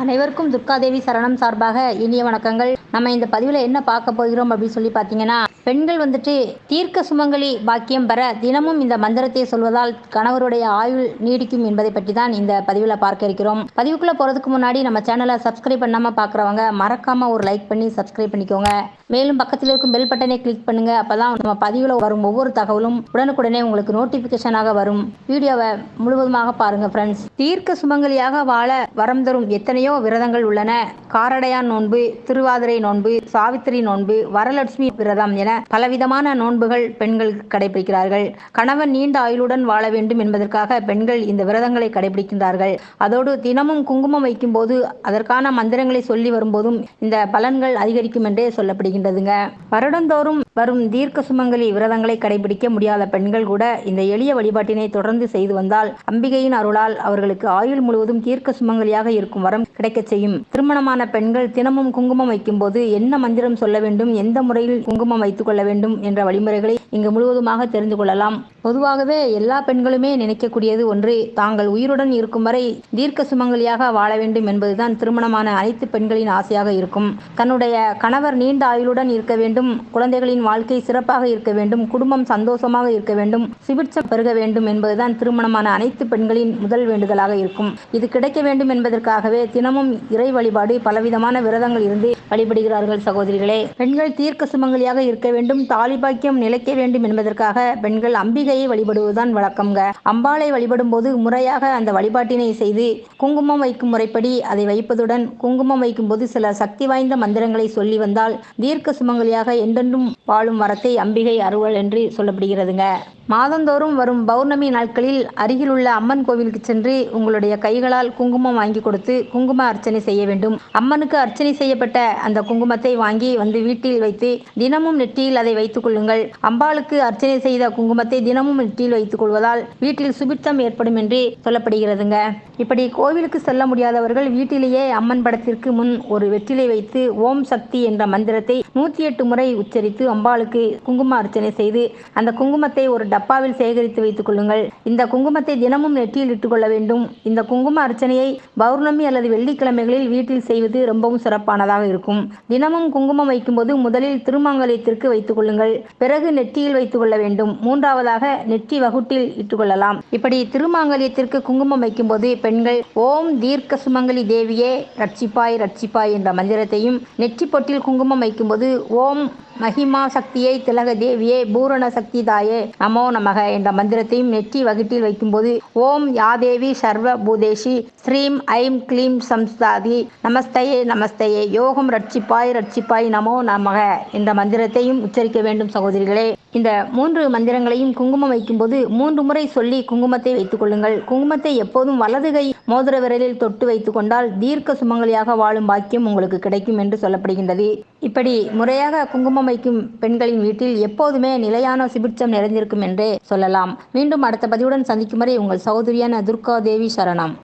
அனைவருக்கும் துர்காதேவி சரணம் சார்பாக இனிய வணக்கங்கள். நம்ம இந்த பதிவில் என்ன பார்க்க போகிறோம் அப்படின்னு சொல்லி பார்த்தீங்கன்னா, பெண்கள் வந்துட்டு தீர்க்க சுமங்கலி பாக்கியம் பெற தினமும் இந்த மந்திரத்தை சொல்வதால் கணவருடைய ஆயுள் நீடிக்கும் என்பதை பற்றி தான் இந்த பதிவில் பார்க்க இருக்கிறோம். பதிவுக்குள்ளே போகிறதுக்கு முன்னாடி நம்ம சேனலை சப்ஸ்கிரைப் பண்ணாமல் பார்க்குறவங்க மறக்காமல் ஒரு லைக் பண்ணி சப்ஸ்கிரைப் பண்ணிக்கோங்க. மேலும் பக்கத்தில் இருக்கும் பெல் பட்டனை கிளிக் பண்ணுங்க. அப்பதான் நம்ம பதிவில் வரும் ஒவ்வொரு தகவலும் உடனுக்குடனே உங்களுக்கு நோட்டிபிகேஷனாக வரும். வீடியோவை முழுவதுமாக பாருங்க ஃப்ரெண்ட்ஸ். தீர்க்க சுமங்கலியாக வாழ வரம் தரும் எத்தனையோ விரதங்கள் உள்ளன. காரடையான் நோன்பு, திருவாதிரை நோன்பு, சாவித்திரி நோன்பு, வரலட்சுமி விரதம் என பலவிதமான நோன்புகள் பெண்கள் கடைபிடிக்கிறார்கள். கணவன் நீண்ட ஆயுளுடன் வாழ வேண்டும் என்பதற்காக பெண்கள் இந்த விரதங்களை கடைபிடிக்கின்றார்கள். அதோடு தினமும் குங்குமம் வைக்கும் போது அதற்கான மந்திரங்களை சொல்லி வரும்போதும் இந்த பலன்கள் அதிகரிக்கும் என்றே சொல்லப்படுகின்றதுங்க. வருடந்தோறும் வரும் தீர்க்க சுமங்கலி விரதங்களை கடைபிடிக்க முடியாத பெண்கள் கூட இந்த எளிய வழிபாட்டினை தொடர்ந்து செய்து வந்தால் அம்பிகையின் அருளால் அவர்களுக்கு ஆயுள் முழுவதும் தீர்க்க சுமங்கலியாக இருக்கும் வரம் கிடைக்கச் செய்யும். திருமணமான பெண்கள் தினமும் குங்குமம் வைக்கும் போது என்ன மந்திரம் சொல்ல வேண்டும், எந்த முறையில் குங்குமம் வைத்துக் கொள்ள வேண்டும் என்ற வழிமுறைகளை இங்கு முழுவதுமாக தெரிந்து கொள்ளலாம். பொதுவாகவே எல்லா பெண்களுமே நினைக்கக்கூடியது ஒன்று, தாங்கள் உயிருடன் இருக்கும் வரை தீர்க்க சுமங்கலியாக வாழ வேண்டும் என்பதுதான் திருமணமான அனைத்து பெண்களின் ஆசையாக இருக்கும். தன்னுடைய கணவர் நீண்ட ஆயுளுடன் இருக்க வேண்டும், குழந்தைகளின் வாழ்க்கை சிறப்பாக இருக்க வேண்டும், குடும்பம் சந்தோஷமாக இருக்க வேண்டும், சுபிட்சம் பெருக வேண்டும் என்பதுதான் திருமணமான அனைத்து பெண்களின் முதல் வேண்டுதலாக இருக்கும். இது கிடைக்க வேண்டும் என்பதற்காகவே தினமும் இறை வழிபாடு, பலவிதமான விரதங்கள் இருந்து வழிபடுகிறார்கள் சகோதரிகளே. பெண்கள் தீர்க்க சுமங்கலியாக இருக்க வேண்டும், தாலி பாக்கியம் நிலைக்க வேண்டும் என்பதற்காக பெண்கள் அம்பிகையை வழிபடுவதுதான் வழக்கம்ங்க. அம்பாளை வழிபடும் போது முறையாக அந்த வழிபாட்டினை செய்து குங்குமம் வைக்கும் முறைப்படி அதை வைப்பதுடன் குங்குமம் வைக்கும் போது சில சக்தி வாய்ந்த மந்திரங்களை சொல்லி வந்தால் தீர்க்க சுமங்கலியாக என்றென்றும் வாழும் வரத்தை அம்பிகை அருள் என்று சொல்லப்படுகிறதுங்க. மாதந்தோறும் வரும் பௌர்ணமி நாட்களில் அருகிலுள்ள அம்மன் கோவிலுக்கு சென்று உங்களுடைய கைகளால் குங்குமம் வாங்கி கொடுத்து குங்கும அர்ச்சனை செய்ய வேண்டும். அம்மனுக்கு அர்ச்சனை செய்யப்பட்ட அந்த குங்குமத்தை வாங்கி வந்து வீட்டில் வைத்து தினமும் நெற்றியில் அதை வைத்துக் கொள்ளுங்கள். அம்பாளுக்கு அர்ச்சனை செய்த குங்குமத்தை தினமும் நெற்றியில் வைத்துக் கொள்வதால் வீட்டில் சுபிட்சம் ஏற்படும் என்று சொல்லப்படுகிறதுங்க. இப்படி கோவிலுக்கு செல்ல முடியாதவர்கள் வீட்டிலேயே அம்மன் படத்திற்கு முன் ஒரு வெற்றிலை வைத்து ஓம் சக்தி என்ற மந்திரத்தை 108 முறை உச்சரித்து அம்பாளுக்கு குங்கும அர்ச்சனை செய்து அந்த குங்குமத்தை ஒரு டப்பாவில் சேகரித்து வைத்துக் கொள்ளுங்கள். இந்த குங்குமத்தை தினமும் நெற்றியில் இட்டுக்கொள்ள வேண்டும். இந்த குங்கும அர்ச்சனையை பௌர்ணமி அல்லது வெள்ளிக்கிழமைகளில் வீட்டில் செய்வது ரொம்பவும் சிறப்பானதாக இருக்கும். தினமும் குங்குமம் வைக்கும்போது முதலில் திருமாங்கல்யத்திற்கு வைத்துக் கொள்ளுங்கள். பிறகு நெற்றியில் வைத்துக் கொள்ள வேண்டும். மூன்றாவதாக நெற்றி வகுட்டில் இட்டுக்கொள்ளலாம். இப்படி திருமாங்கல்யத்திற்கு குங்குமம் வைக்கும்போது பெண்கள் ஓம் தீர்க்க சுமங்கலி தேவியே ரட்சிப்பாய் ரட்சிப்பாய் என்ற மந்திரத்தையும், நெற்றி பொட்டில் குங்குமம் வைக்கும்போது ஓம் மகிமா சக்தியை திலக தேவியே பூரண சக்தி தாயே நமோ நமக என்ற மந்திரத்தையும் நெற்றி வகுட்டில் வைக்கும்போது ஓம் யாதேவி சர்வ பூதேஷி ஸ்ரீம் ஐம் க்ளீம் சம்ஸ்தாதி நமஸ்தயே நமஸ்தயே யோகம் ரட்சிப்பாய் ரட்சிப்பாய் நமோ நமக என்ற மந்திரத்தையும் உச்சரிக்க வேண்டும் சகோதரிகளே. இந்த 3 மந்திரங்களையும் குங்குமம் வைக்கும்போது 3 முறை சொல்லி குங்குமத்தை வைத்துக் கொள்ளுங்கள். குங்குமத்தை எப்போதும் வலது கை மோதிர விரலில் தொட்டு வைத்துக் கொண்டால் தீர்க்க சுமங்கலியாக வாழும் பாக்கியம் உங்களுக்கு கிடைக்கும் என்று சொல்லப்படுகின்றது. இப்படி முறையாக குங்குமம் வைக்கும் பெண்களின் வீட்டில் எப்போதுமே நிலையான சுபிட்சம் நிறைந்திருக்கும் என்றே சொல்லலாம். மீண்டும் அடுத்த பதிவுடன் சந்திக்கும் வரை உங்கள் சகோதரியான துர்காதேவி சரணம்.